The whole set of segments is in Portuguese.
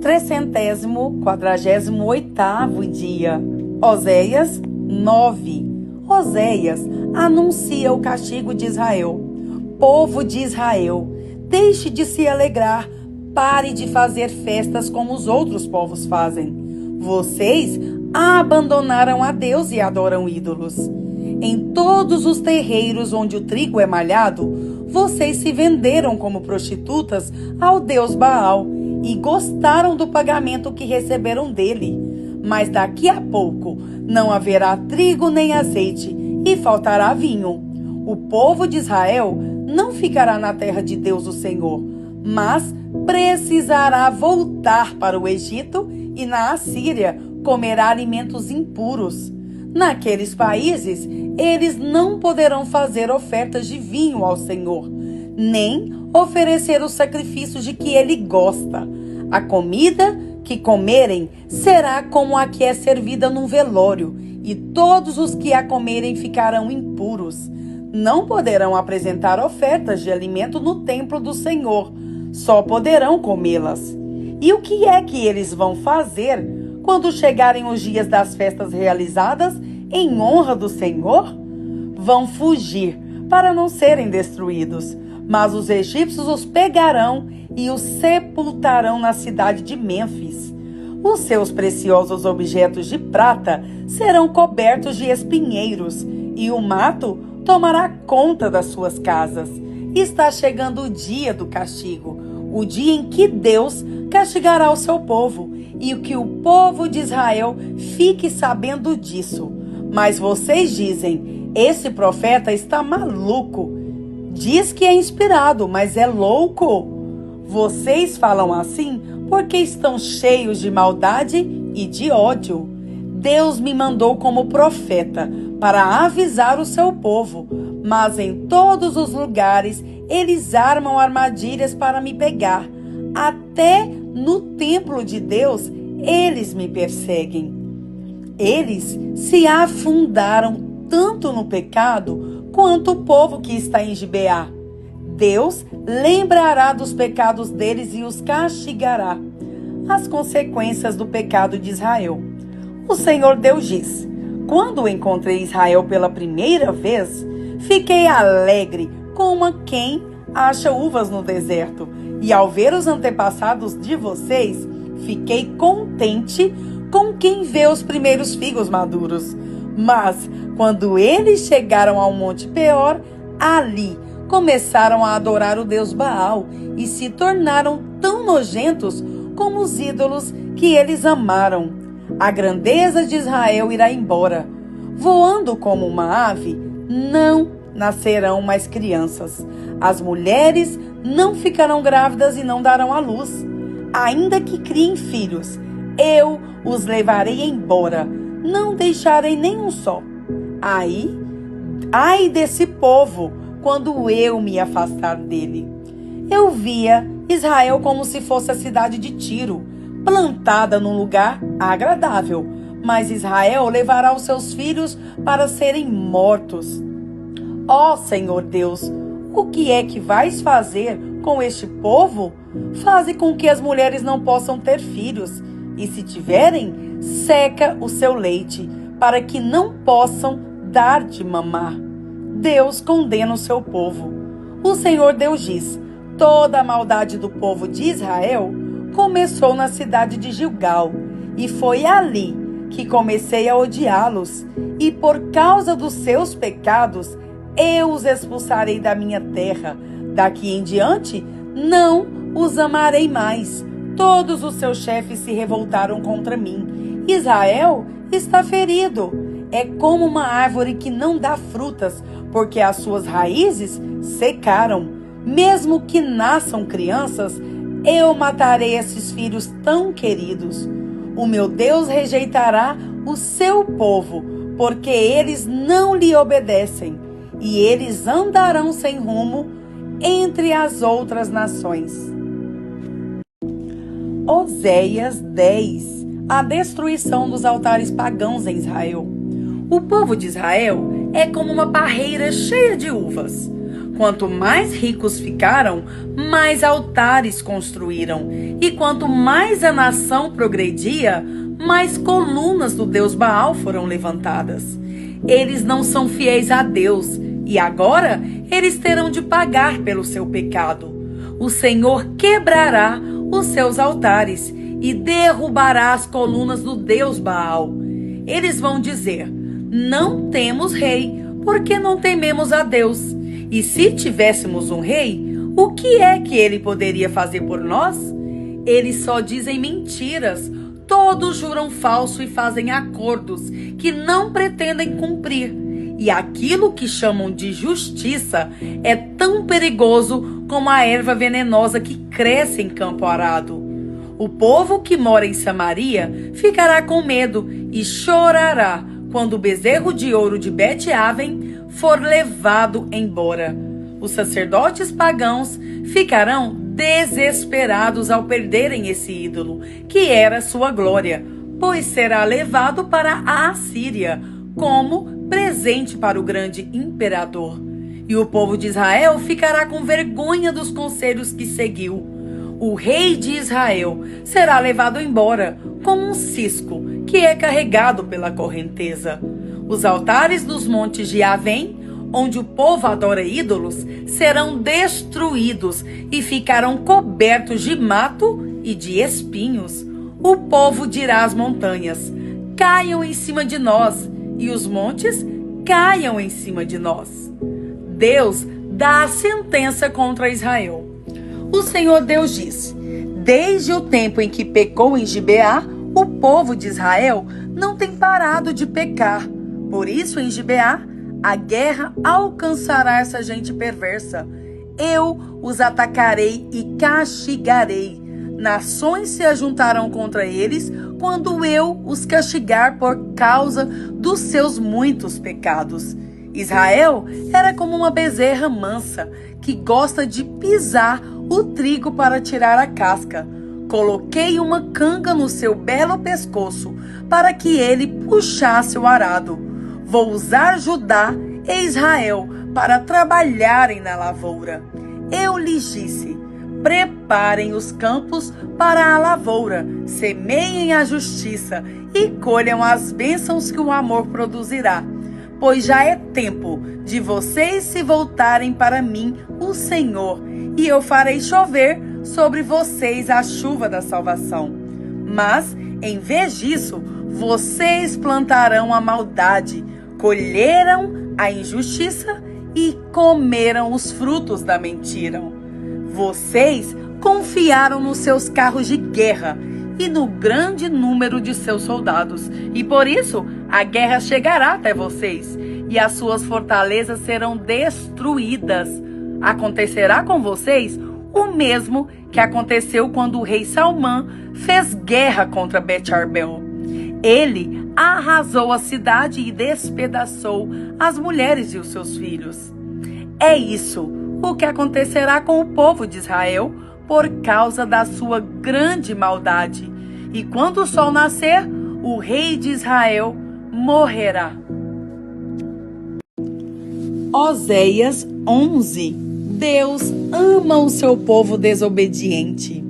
348º dia. Oséias 9. Oséias anuncia o castigo de Israel. Povo de Israel, deixe de se alegrar, pare de fazer festas como os outros povos fazem. Vocês abandonaram a Deus e adoram ídolos. Em todos os terreiros onde o trigo é malhado, vocês se venderam como prostitutas ao Deus Baal e gostaram do pagamento que receberam dele. Mas daqui a pouco não haverá trigo nem azeite e faltará vinho. O povo de Israel não ficará na terra de Deus o Senhor, mas precisará voltar para o Egito e na Assíria comerá alimentos impuros. Naqueles países, eles não poderão fazer ofertas de vinho ao Senhor, nem oferecer os sacrifícios de que ele gosta. A comida que comerem será como a que é servida num velório, e todos os que a comerem ficarão impuros. Não poderão apresentar ofertas de alimento no templo do Senhor, só poderão comê-las. E o que é que eles vão fazer quando chegarem os dias das festas realizadas em honra do Senhor? Vão fugir para não serem destruídos, mas os egípcios os pegarão e os sepultarão na cidade de Mênfis. Os seus preciosos objetos de prata serão cobertos de espinheiros, e o mato tomará conta das suas casas. Está chegando o dia do castigo, o dia em que Deus castigará o seu povo, e que o povo de Israel fique sabendo disso. Mas vocês dizem, esse profeta está maluco. Diz que é inspirado, mas é louco. Vocês falam assim porque estão cheios de maldade e de ódio. Deus me mandou como profeta para avisar o seu povo, mas em todos os lugares eles armam armadilhas para me pegar. Até no templo de Deus eles me perseguem. Eles se afundaram tanto no pecado quanto o povo que está em Gibeá. Deus lembrará dos pecados deles e os castigará. As consequências do pecado de Israel. O Senhor Deus diz: quando encontrei Israel pela primeira vez, fiquei alegre como quem acha uvas no deserto. E ao ver os antepassados de vocês, fiquei contente com quem vê os primeiros figos maduros. Mas quando eles chegaram ao Monte Peor, ali começaram a adorar o Deus Baal e se tornaram tão nojentos como os ídolos que eles amaram. A grandeza de Israel irá embora. Voando como uma ave, não nascerão mais crianças. As mulheres não ficarão grávidas e não darão à luz. Ainda que criem filhos, eu os levarei embora. Não deixarei nenhum só. Ai desse povo, quando eu me afastar dele. Eu via Israel como se fosse a cidade de Tiro, plantada num lugar agradável. Mas Israel levará os seus filhos para serem mortos. Ó Senhor Deus, o que é que vais fazer com este povo? Faze com que as mulheres não possam ter filhos, e se tiverem, seca o seu leite, para que não possam dar de mamar. Deus condena o seu povo. O Senhor Deus diz: toda a maldade do povo de Israel começou na cidade de Gilgal, e foi ali que comecei a odiá-los, e por causa dos seus pecados, eu os expulsarei da minha terra. Daqui em diante, não os amarei mais. Todos os seus chefes se revoltaram contra mim. Israel está ferido. É como uma árvore que não dá frutas, porque as suas raízes secaram. Mesmo que nasçam crianças, eu matarei esses filhos tão queridos. O meu Deus rejeitará o seu povo, porque eles não lhe obedecem, e eles andarão sem rumo entre as outras nações. Oséias 10. A destruição dos altares pagãos em Israel. O povo de Israel é como uma parreira cheia de uvas. Quanto mais ricos ficaram, mais altares construíram. E quanto mais a nação progredia, mais colunas do deus Baal foram levantadas. Eles não são fiéis a Deus, e agora eles terão de pagar pelo seu pecado. O Senhor quebrará os seus altares e derrubará as colunas do deus Baal. Eles vão dizer: não temos rei, porque não tememos a Deus. E se tivéssemos um rei, o que é que ele poderia fazer por nós? Eles só dizem mentiras, todos juram falso e fazem acordos que não pretendem cumprir. E aquilo que chamam de justiça é tão perigoso como a erva venenosa que cresce em campo arado. O povo que mora em Samaria ficará com medo e chorará quando o bezerro de ouro de Bet-Aven for levado embora. Os sacerdotes pagãos ficarão desesperados ao perderem esse ídolo, que era sua glória, pois será levado para a Assíria como presente para o grande imperador. E o povo de Israel ficará com vergonha dos conselhos que seguiu. O rei de Israel será levado embora como um cisco que é carregado pela correnteza. Os altares dos montes de Avém, onde o povo adora ídolos, serão destruídos e ficarão cobertos de mato e de espinhos. O povo dirá às montanhas: caiam em cima de nós, e os montes caiam em cima de nós. Deus dá a sentença contra Israel. O Senhor Deus diz: desde o tempo em que pecou em Gibeá, o povo de Israel não tem parado de pecar. Por isso, em Gibeá, a guerra alcançará essa gente perversa. Eu os atacarei e castigarei. Nações se ajuntarão contra eles quando eu os castigar por causa dos seus muitos pecados. Israel era como uma bezerra mansa que gosta de pisar o trigo para tirar a casca. Coloquei uma canga no seu belo pescoço para que ele puxasse o arado. Vou usar Judá e Israel para trabalharem na lavoura. Eu lhes disse: preparem os campos para a lavoura, semeiem a justiça e colham as bênçãos que o amor produzirá. Pois já é tempo de vocês se voltarem para mim, o Senhor, e eu farei chover sobre vocês a chuva da salvação. Mas, em vez disso, vocês plantarão a maldade, colheram a injustiça e comeram os frutos da mentira. Vocês confiaram nos seus carros de guerra e no grande número de seus soldados, e por isso a guerra chegará até vocês, e as suas fortalezas serão destruídas. Acontecerá com vocês o mesmo que aconteceu quando o rei Salmã fez guerra contra Bet-Arbel. Ele arrasou a cidade e despedaçou as mulheres e os seus filhos. É isso o que acontecerá com o povo de Israel por causa da sua grande maldade. E quando o sol nascer, o rei de Israel morrerá. Oséias 11. Deus ama o seu povo desobediente.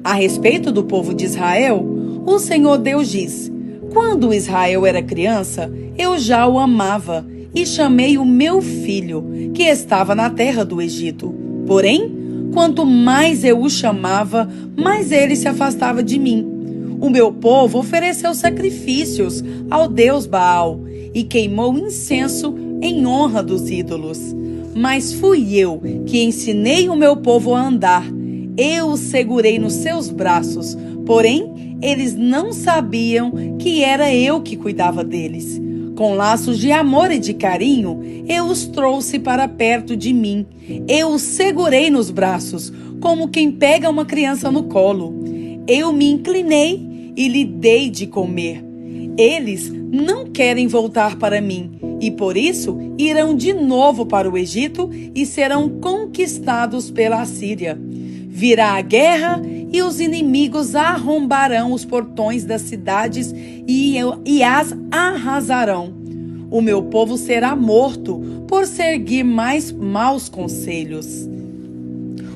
A respeito do povo de Israel, o Senhor Deus diz: quando Israel era criança, eu já o amava e chamei o meu filho, que estava na terra do Egito. Porém, quanto mais eu o chamava, mais ele se afastava de mim. O meu povo ofereceu sacrifícios ao deus Baal e queimou incenso em honra dos ídolos. Mas fui eu que ensinei o meu povo a andar. Eu os segurei nos seus braços, porém eles não sabiam que era eu que cuidava deles. Com laços de amor e de carinho, eu os trouxe para perto de mim. Eu os segurei nos braços, como quem pega uma criança no colo. Eu me inclinei e lhe dei de comer. Eles não querem voltar para mim, e por isso irão de novo para o Egito e serão conquistados pela Assíria. Virá a guerra e os inimigos arrombarão os portões das cidades e as arrasarão. O meu povo será morto por seguir mais maus conselhos.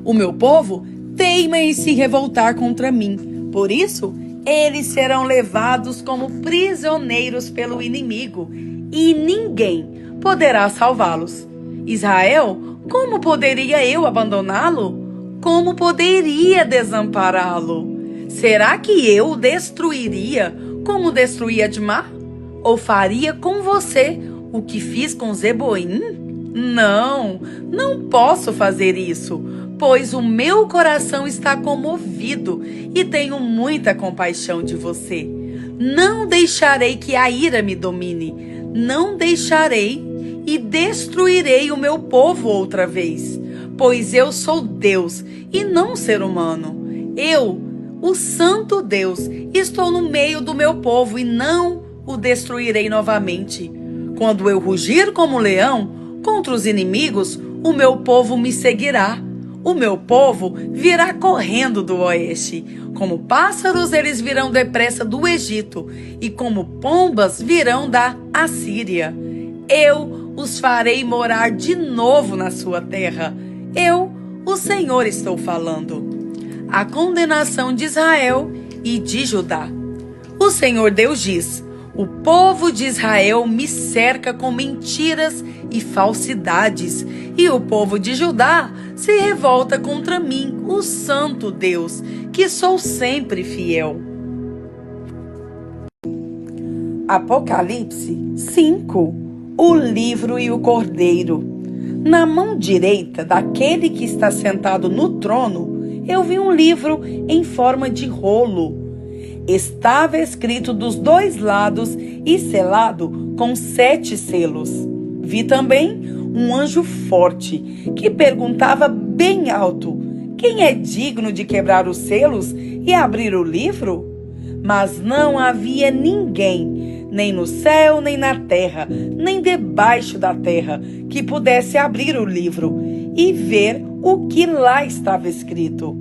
O meu povo teima em se revoltar contra mim. Por isso, eles serão levados como prisioneiros pelo inimigo, e ninguém poderá salvá-los. Israel, como poderia eu abandoná-lo? Como poderia desampará-lo? Será que eu o destruiria como destruí Admá? Ou faria com você o que fiz com Zeboim? Não posso fazer isso, pois o meu coração está comovido e tenho muita compaixão de você. Não deixarei que a ira me domine, não deixarei e destruirei o meu povo outra vez, pois eu sou Deus e não ser humano. Eu, o Santo Deus, estou no meio do meu povo e não o destruirei novamente. Quando eu rugir como leão contra os inimigos, o meu povo me seguirá. O meu povo virá correndo do oeste. Como pássaros eles virão depressa do Egito, e como pombas virão da Assíria. Eu os farei morar de novo na sua terra. Eu, o Senhor, estou falando. A condenação de Israel e de Judá. O Senhor Deus diz: o povo de Israel me cerca com mentiras e falsidades, e o povo de Judá se revolta contra mim, o Santo Deus, que sou sempre fiel. Apocalipse 5. O livro e o cordeiro. Na mão direita daquele que está sentado no trono, eu vi um livro em forma de rolo. Estava escrito dos dois lados e selado com 7 selos. Vi também um anjo forte que perguntava bem alto: quem é digno de quebrar os selos e abrir o livro? Mas não havia ninguém, nem no céu, nem na terra, nem debaixo da terra, que pudesse abrir o livro e ver o que lá estava escrito.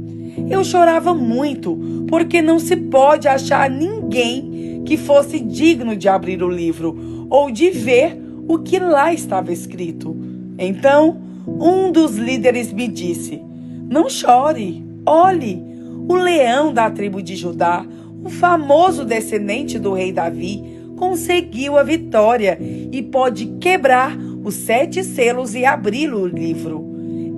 Eu chorava muito, porque não se pode achar ninguém que fosse digno de abrir o livro ou de ver o que lá estava escrito. Então, um dos líderes me disse: não chore, olhe, o leão da tribo de Judá, o famoso descendente do rei Davi, conseguiu a vitória e pode quebrar os 7 selos e abrir o livro.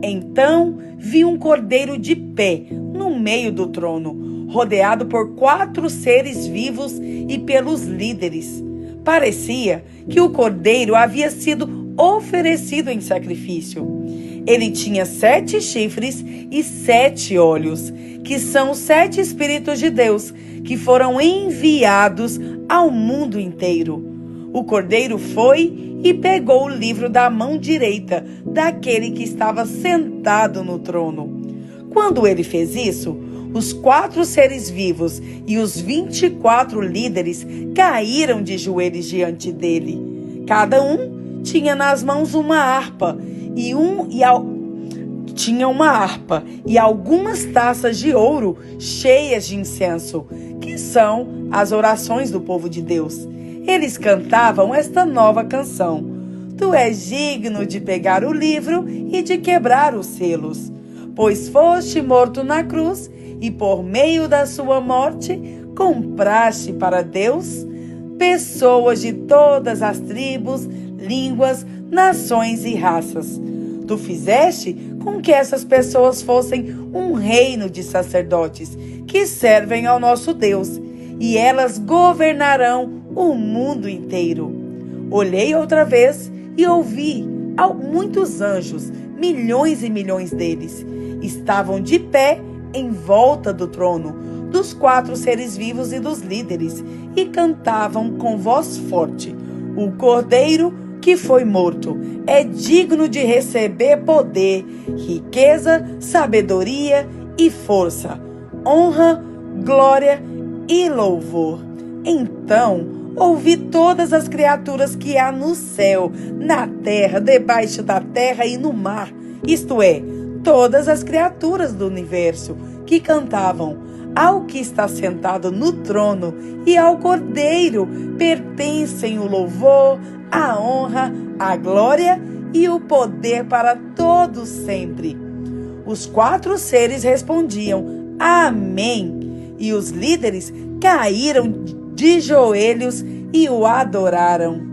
Então vi um cordeiro de pé no meio do trono, rodeado por 4 seres vivos e pelos líderes. Parecia que o cordeiro havia sido oferecido em sacrifício. Ele tinha 7 chifres e 7 olhos, que são os 7 Espíritos de Deus, que foram enviados ao mundo inteiro. O cordeiro foi e pegou o livro da mão direita daquele que estava sentado no trono. Quando ele fez isso, os 4 seres vivos e os 24 líderes caíram de joelhos diante dele. Cada um tinha nas mãos uma harpa e algumas taças de ouro cheias de incenso, que são as orações do povo de Deus. Eles cantavam esta nova canção: Tu és digno de pegar o livro e de quebrar os selos, pois foste morto na cruz e por meio da sua morte compraste para Deus pessoas de todas as tribos, línguas, nações e raças. Tu fizeste com que essas pessoas fossem um reino de sacerdotes que servem ao nosso Deus, e elas governarão o mundo inteiro. Olhei outra vez e ouvi muitos anjos, milhões e milhões deles. Estavam de pé em volta do trono, dos 4 seres vivos e dos líderes, e cantavam com voz forte: O Cordeiro que foi morto é digno de receber poder, riqueza, sabedoria e força, honra, glória e louvor. Então ouvi todas as criaturas que há no céu, na terra, debaixo da terra e no mar, isto é, todas as criaturas do universo, que cantavam: Ao que está sentado no trono e ao Cordeiro pertencem o louvor, a honra, a glória e o poder para todos sempre. Os 4 seres respondiam: Amém. E os líderes caíram de joelhos e o adoraram.